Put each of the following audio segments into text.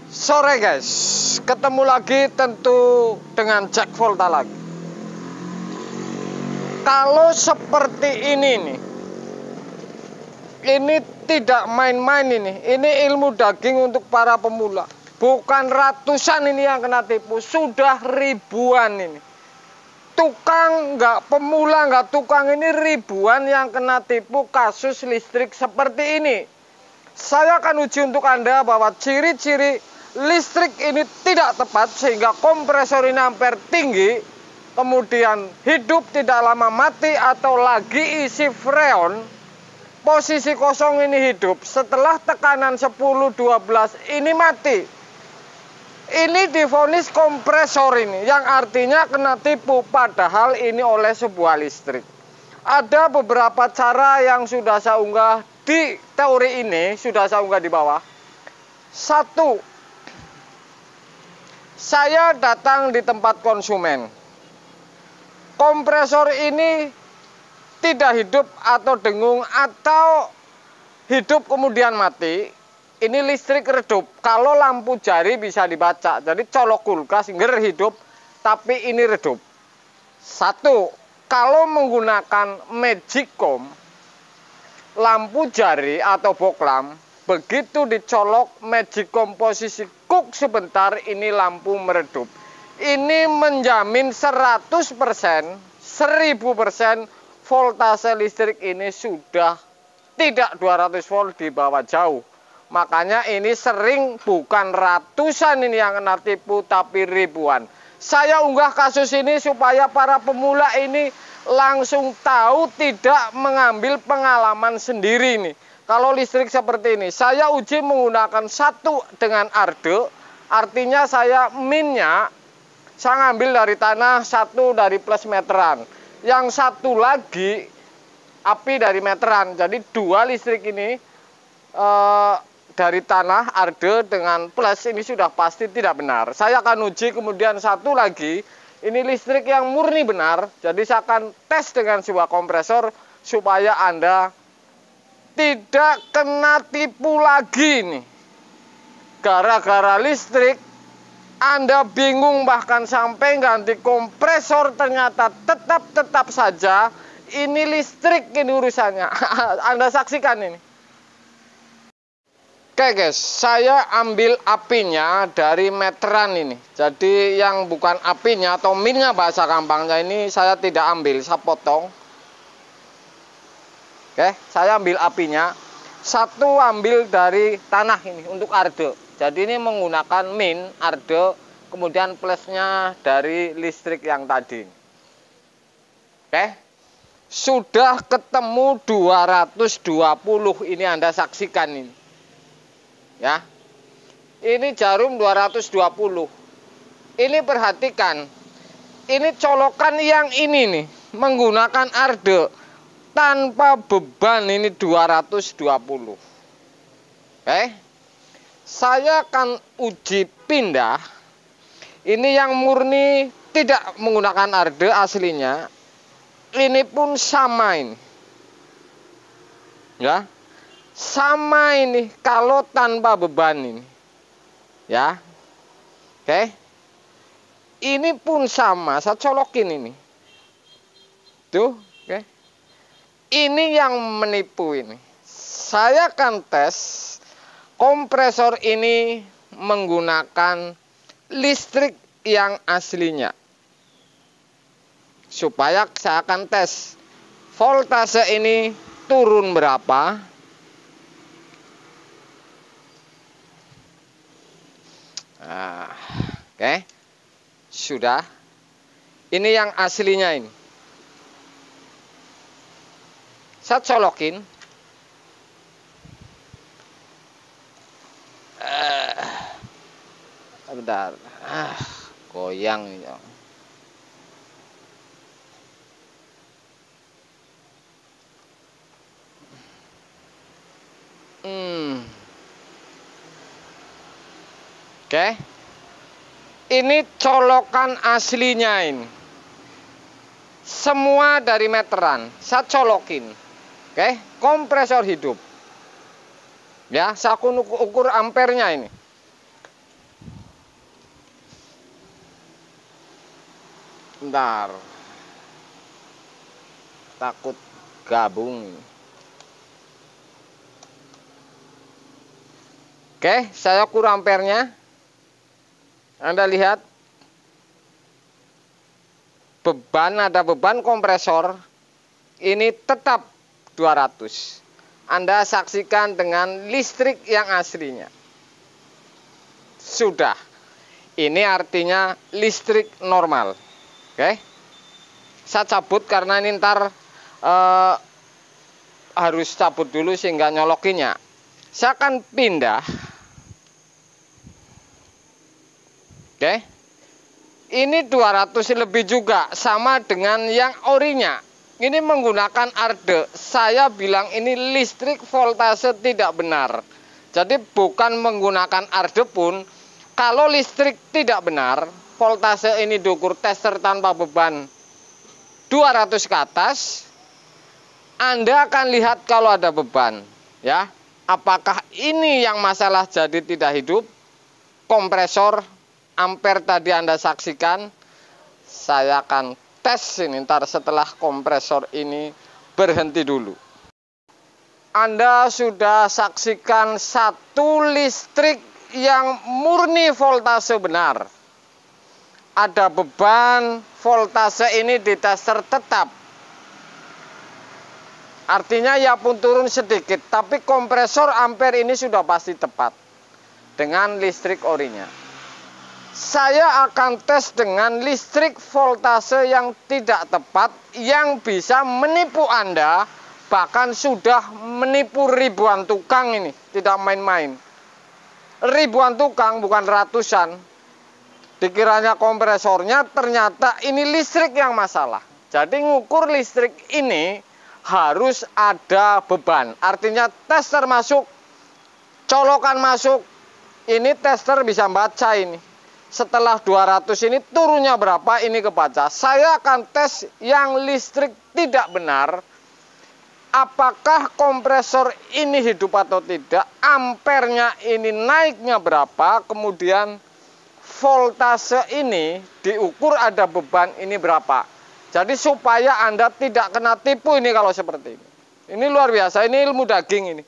Sore guys, ketemu lagi tentu dengan cek volta lagi. Kalau seperti ini nih, ini tidak main-main ini ilmu daging untuk para pemula. Bukan ratusan ini yang kena tipu, sudah ribuan ini. Tukang nggak pemula, nggak tukang, ini ribuan yang kena tipu kasus listrik seperti ini. Saya akan uji untuk Anda bahwa ciri-ciri listrik ini tidak tepat sehingga kompresor ini ampere tinggi, kemudian hidup tidak lama mati atau lagi isi freon, posisi kosong ini hidup, setelah tekanan 10-12 ini mati. Ini divonis kompresor ini, yang artinya kena tipu, padahal ini oleh sebuah listrik. Ada beberapa cara yang sudah saya unggah di teori ini, sudah saya unggah di bawah. Satu, saya datang di tempat konsumen. Kompresor ini tidak hidup atau dengung atau hidup kemudian mati. Ini listrik redup. Kalau lampu jari bisa dibaca. Jadi colok kulkas nger hidup, tapi ini redup. Satu, kalau menggunakan magicom, lampu jari atau boklam, begitu dicolok magicom posisi cook sebentar, ini lampu meredup. Ini menjamin 100%, 1000% voltase listrik ini sudah tidak 200 volt, di bawah jauh. Makanya ini sering bukan ratusan ini yang kena tipu, tapi ribuan. Saya unggah kasus ini supaya para pemula ini langsung tahu, tidak mengambil pengalaman sendiri nih. Kalau listrik seperti ini, saya uji menggunakan satu dengan arde, artinya saya minnya, saya ngambil dari tanah, satu dari plus meteran. Yang satu lagi api dari meteran, jadi dua listrik ini dari tanah, arde dengan plus, ini sudah pasti tidak benar. Saya akan uji kemudian satu lagi, ini listrik yang murni benar, jadi saya akan tes dengan sebuah kompresor supaya Anda tidak kena tipu lagi nih. Gara-gara listrik Anda bingung, bahkan sampai ganti kompresor ternyata tetap saja ini listrik ini urusannya. Anda saksikan ini. Oke guys, saya ambil apinya dari meteran ini. Jadi yang bukan apinya atau minnya bahasa gampangnya ini saya tidak ambil, saya potong. Oke, saya ambil apinya. Satu ambil dari tanah ini untuk arde. Jadi ini menggunakan min, arde, kemudian plusnya dari listrik yang tadi. Oke. Sudah ketemu 220, ini Anda saksikan ini. Ya. Ini jarum 220. Ini perhatikan. Ini colokan yang ini nih, menggunakan arde. Tanpa beban ini 220. Oke. Saya akan uji pindah. Ini yang murni tidak menggunakan arde aslinya. Ini pun sama ini. Ya. Sama ini kalau tanpa beban ini. Ya. Oke. Ini pun sama, saya colokin ini. Tuh, oke. Ini yang menipu ini. Saya akan tes kompresor ini menggunakan listrik yang aslinya. Supaya saya akan tes voltase ini turun berapa. Nah, oke. Sudah. Ini yang aslinya ini. Saya colokin. Bentar. Goyang ya. Oke. Ini colokan aslinya ini. Semua dari meteran. Saya colokin. Oke, kompresor hidup. Ya, saya ukur ampernya ini. Bentar. Takut gabung. Oke, saya ukur ampernya. Anda lihat. Ada beban kompresor. Ini tetap 200. Anda saksikan dengan listrik yang aslinya. Sudah. Ini artinya listrik normal. Oke. Saya cabut karena ini ntar harus cabut dulu sehingga nyolokinya. Saya akan pindah. Oke. Ini 200 lebih juga, sama dengan yang orinya. Ini menggunakan arde. Saya bilang ini listrik voltase tidak benar. Jadi bukan menggunakan arde pun, kalau listrik tidak benar, voltase ini diukur tester tanpa beban 200 ke atas, Anda akan lihat kalau ada beban, ya. Apakah ini yang masalah jadi tidak hidup? Kompresor ampere tadi Anda saksikan. Saya akan tes ini ntar setelah kompresor ini berhenti dulu. Anda sudah saksikan satu listrik yang murni voltase benar. Ada beban, voltase ini di tester tetap. Artinya ya pun turun sedikit, tapi kompresor ampere ini sudah pasti tepat dengan listrik orinya. Saya akan tes dengan listrik voltase yang tidak tepat, yang bisa menipu Anda, bahkan sudah menipu ribuan tukang ini, tidak main-main. Ribuan tukang, bukan ratusan. Dikiranya kompresornya, ternyata ini listrik yang masalah. Jadi ngukur listrik ini harus ada beban. Artinya tester masuk, colokan masuk, ini tester bisa baca ini. Setelah 200 ini turunnya berapa, ini kebaca. Saya akan tes yang listrik tidak benar. Apakah kompresor ini hidup atau tidak, ampernya ini naiknya berapa, kemudian voltase ini diukur ada beban ini berapa. Jadi supaya Anda tidak kena tipu ini kalau seperti ini. Ini luar biasa, ini ilmu daging ini.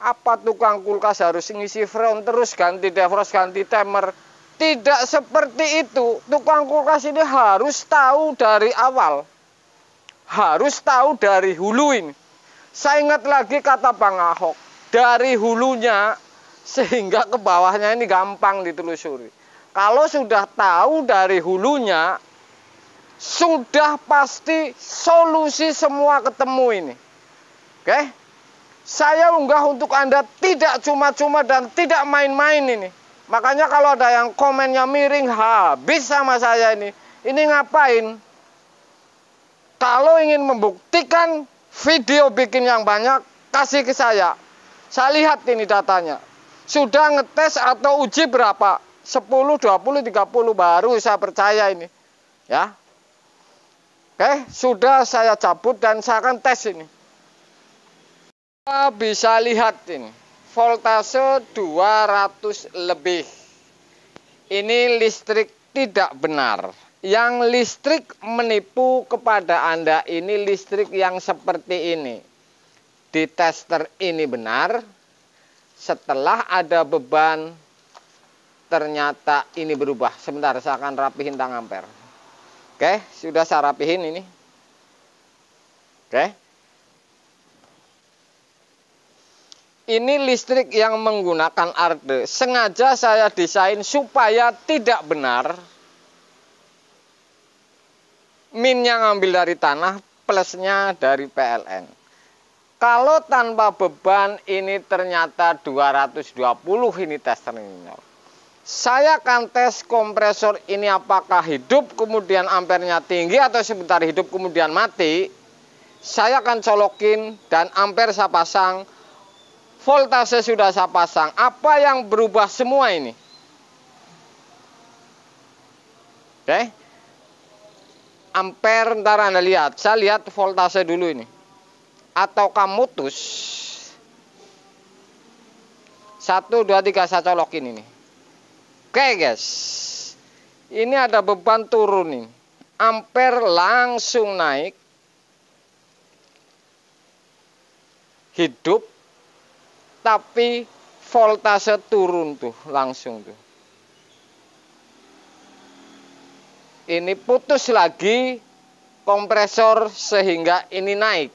Apa tukang kulkas harus ngisi freon terus ganti defrost, ganti timer? Tidak seperti itu. Tukang kulkas ini harus tahu dari awal. Harus tahu dari hulu ini. Saya ingat lagi kata Bang Ahok, dari hulunya sehingga ke bawahnya ini gampang ditelusuri. Kalau sudah tahu dari hulunya, sudah pasti solusi semua ketemu ini. Oke? Saya unggah untuk Anda tidak cuma-cuma dan tidak main-main ini. Makanya kalau ada yang komennya miring, habis sama saya ini. Ini ngapain? Kalau ingin membuktikan video bikin yang banyak, kasih ke saya. Saya lihat ini datanya. Sudah ngetes atau uji berapa? 10, 20, 30 baru saya percaya ini. Ya. Oke, sudah saya cabut dan saya akan tes ini. Kita bisa lihat ini. Voltase 200 lebih. Ini listrik tidak benar. Yang listrik menipu kepada Anda ini listrik yang seperti ini. Di tester ini benar. Setelah ada beban, ternyata ini berubah. Sebentar, saya akan rapihin tang ampere. Oke, sudah saya rapihin ini. Oke. Ini listrik yang menggunakan arde. Sengaja saya desain supaya tidak benar. Minnya ngambil dari tanah, plusnya dari PLN. Kalau tanpa beban ini ternyata 220 ini tes terminal. Saya akan tes kompresor ini apakah hidup kemudian ampernya tinggi atau sebentar hidup kemudian mati. Saya akan colokin dan ampere saya pasang. Voltase sudah saya pasang. Apa yang berubah semua ini? Oke. Ampere ntar Anda lihat. Saya lihat voltase dulu ini. Ataukah mutus? 1, 2, 3 saya colokin ini. Oke guys. Ini ada beban turun nih. Ampere langsung naik. Hidup. Tapi voltase turun tuh langsung tuh. Ini putus lagi kompresor sehingga ini naik.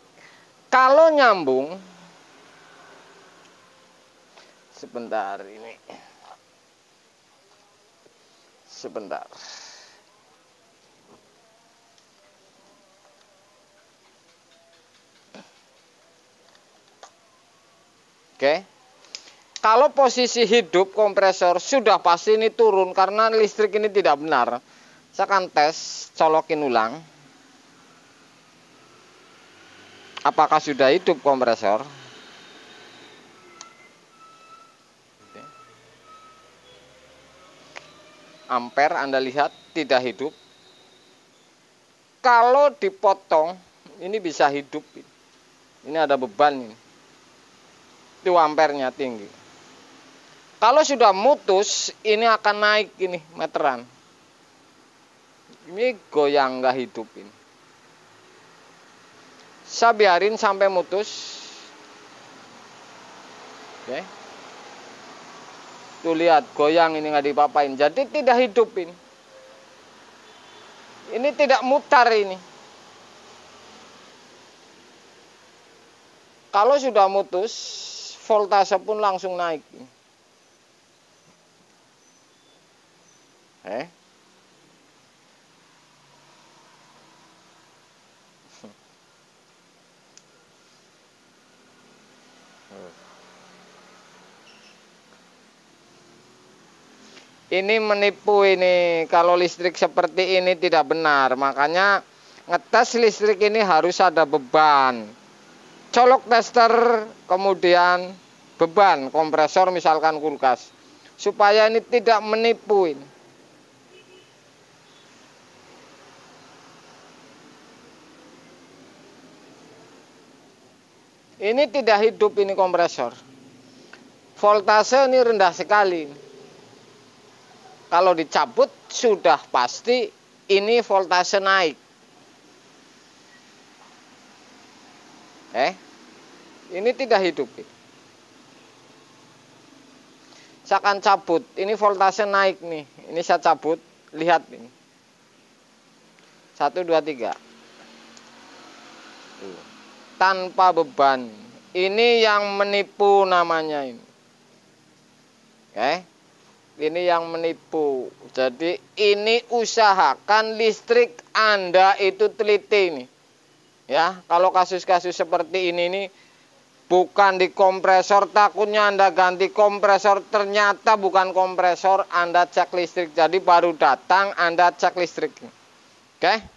Kalau nyambung, sebentar ini, sebentar. Oke. Kalau posisi hidup kompresor sudah pasti ini turun karena listrik ini tidak benar. Saya akan tes, colokin ulang. Apakah sudah hidup kompresor? Ampere Anda lihat tidak hidup. Kalau dipotong, ini bisa hidup. Ini ada beban ini. Itu ampernya tinggi. Kalau sudah mutus, ini akan naik ini meteran. Ini goyang nggak hidup ini. Saya biarin sampai mutus. Oke. Tuh lihat goyang ini nggak dipapain. Jadi tidak hidup ini. Ini tidak mutar ini. Kalau sudah mutus, voltase pun langsung naik. Ini menipu ini. Kalau listrik seperti ini tidak benar. Makanya ngetes listrik ini harus ada beban. Colok tester, kemudian beban kompresor misalkan kulkas. Supaya ini tidak menipu ini. Ini tidak hidup ini kompresor. Voltase ini rendah sekali. Kalau dicabut sudah pasti ini voltase naik. Ini tidak hidup. Saya akan cabut. Ini voltase naik nih. Ini saya cabut. Lihat ini. 1, 2, 3. Tanpa beban. Ini yang menipu namanya ini. Ini yang menipu. Jadi ini usahakan listrik Anda itu teliti nih. Ya, kalau kasus-kasus seperti ini nih bukan di kompresor, takutnya Anda ganti kompresor ternyata bukan kompresor, Anda cek listrik. Jadi baru datang Anda cek listrik. Oke?